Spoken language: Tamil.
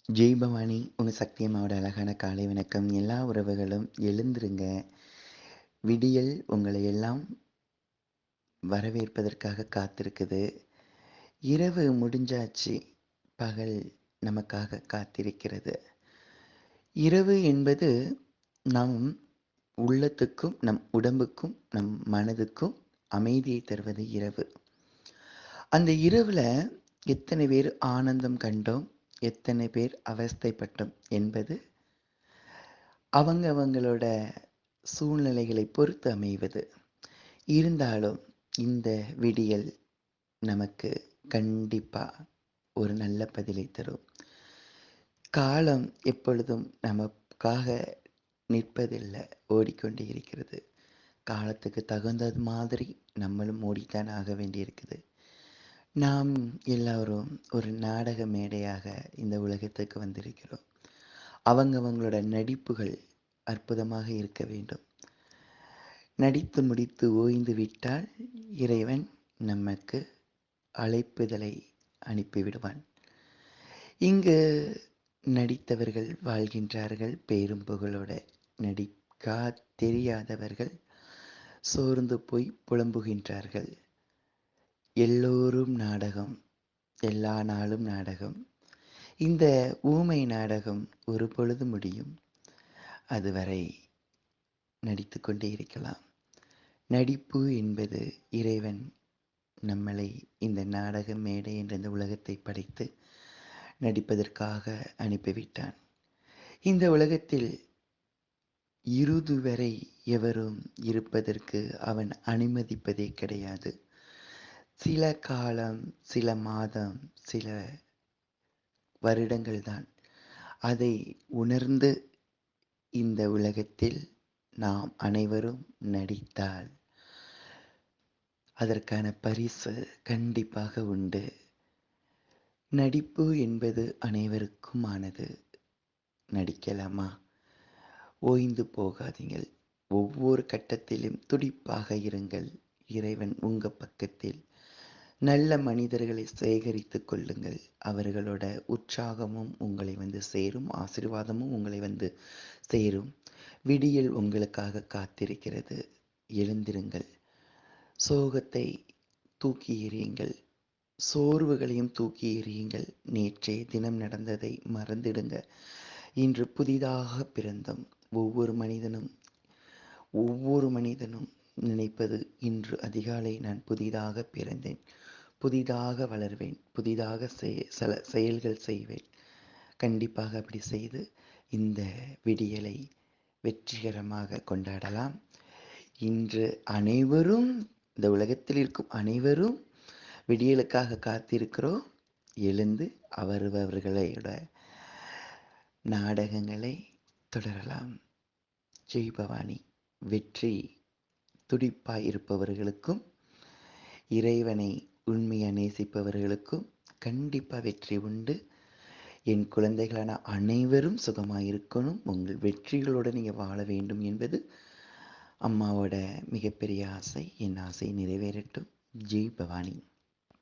ஜெய் பவானி, உங்க சக்தி அம்மாவோட அழகான காலை வணக்கம். எல்லா உறவுகளும் எழுந்திருங்க. விடியல் உங்களை எல்லாம் வரவேற்பதற்காக காத்திருக்குது. இரவு முடிஞ்சாச்சு. பகல் நமக்காக காத்திருக்கிறது. இரவு என்பது நம் உள்ளத்துக்கும், நம் உடம்புக்கும், நம் மனதுக்கும் அமைதியை தருவது இரவு. அந்த இரவுல எத்தனை பேர் ஆனந்தம் கண்டோம், எத்தனை பேர் அவஸ்தைப்பட்டோம் என்பது அவங்களோட சூழ்நிலைகளை பொறுத்து அமைவது. இருந்தாலும் இந்த விடியல் நமக்கு கண்டிப்பா ஒரு நல்ல பதிலை தரும். காலம் எப்பொழுதும் நமக்காக நிற்பதில்லை, ஓடிக்கொண்டே இருக்கிறது. காலத்துக்கு தகுந்தது மாதிரி நம்மளும் ஓடித்தான் ஆக வேண்டியிருக்குது. நாம் எல்லாரும் ஒரு நாடக மேடையாக இந்த உலகத்துக்கு வந்திருக்கிறோம். அவங்களோட நடிப்புகள் அற்புதமாக இருக்க வேண்டும். நடித்து முடித்து ஓய்ந்து விட்டால் இறைவன் நமக்கு அழைப்புதலை அனுப்பிவிடுவான். இங்கு நடித்தவர்கள் வாழ்கின்றார்கள் பேரும் புகழோட. நடிக்கா தெரியாதவர்கள் சோர்ந்து போய் புலம்புகின்றார்கள். எல்லோரும் நாடகம், எல்லா நாளும் நாடகம். இந்த ஊமை நாடகம் ஒரு பொழுது முடியும். அதுவரை நடித்து கொண்டே இருக்கலாம். நடிப்பு என்பது இறைவன் நம்மளை இந்த நாடக மேடை என்ற இந்த உலகத்தை படைத்து நடிப்பதற்காக அனுப்பிவிட்டான். இந்த உலகத்தில் இறுதி வரை எவரும் இருப்பதற்கு அவன் அனுமதிப்பதே கிடையாது. சில காலம், சில மாதம், சில வருடங்கள் தான். அதை உணர்ந்து இந்த உலகத்தில் நாம் அனைவரும் நடித்தால் அதற்கான பரிசு கண்டிப்பாக உண்டு. நடிப்பு என்பது அனைவருக்குமானது. நடிக்கலாமா? ஓய்ந்து போகாதீங்கள். ஒவ்வொரு கட்டத்திலும் துடிப்பாக இருங்கள். இறைவன் உங்க பக்கத்தில். நல்ல மனிதர்களை சேகரித்துக் கொள்ளுங்கள். அவர்களோட உற்சாகமும் உங்களை வந்து சேரும், ஆசீர்வாதமும் உங்களை வந்து சேரும். விடியல் உங்களுக்காக காத்திருக்கிறது. எழுந்திருங்கள். சோகத்தை தூக்கி எறியுங்கள். சோர்வுகளையும் தூக்கி எறியுங்கள். நேற்றைய தினம் நடந்ததை மறந்திடுங்க. இன்று புதிதாக பிறந்தோம். ஒவ்வொரு மனிதனும் நினைப்பது, இன்று அதிகாலை நான் புதிதாக பிறந்தேன், புதிதாக வளர்வேன், புதிதாக செயல்கள் செய்வேன். கண்டிப்பாக அப்படி செய்து இந்த விடியலை வெற்றிகரமாக கொண்டாடலாம். இன்று அனைவரும், இந்த உலகத்தில் இருக்கும் அனைவரும் விடியலுக்காக காத்திருக்கிறோம். எழுந்து அவரவர்களோட நாடகங்களை தொடரலாம். ஜெய் பவானி. வெற்றி துடிப்பாய் இருப்பவர்களுக்கும் இறைவனை உண்மையா நேசிப்பவர்களுக்கும் கண்டிப்பா வெற்றி உண்டு. என் குழந்தைகளான அனைவரும் சுகமாக இருக்கணும், உங்கள் வெற்றிகளோடு நீங்கள் வாழ வேண்டும் என்பது அம்மாவோட மிகப்பெரிய ஆசை. என் ஆசை நிறைவேறட்டும். ஜெய் பவானி.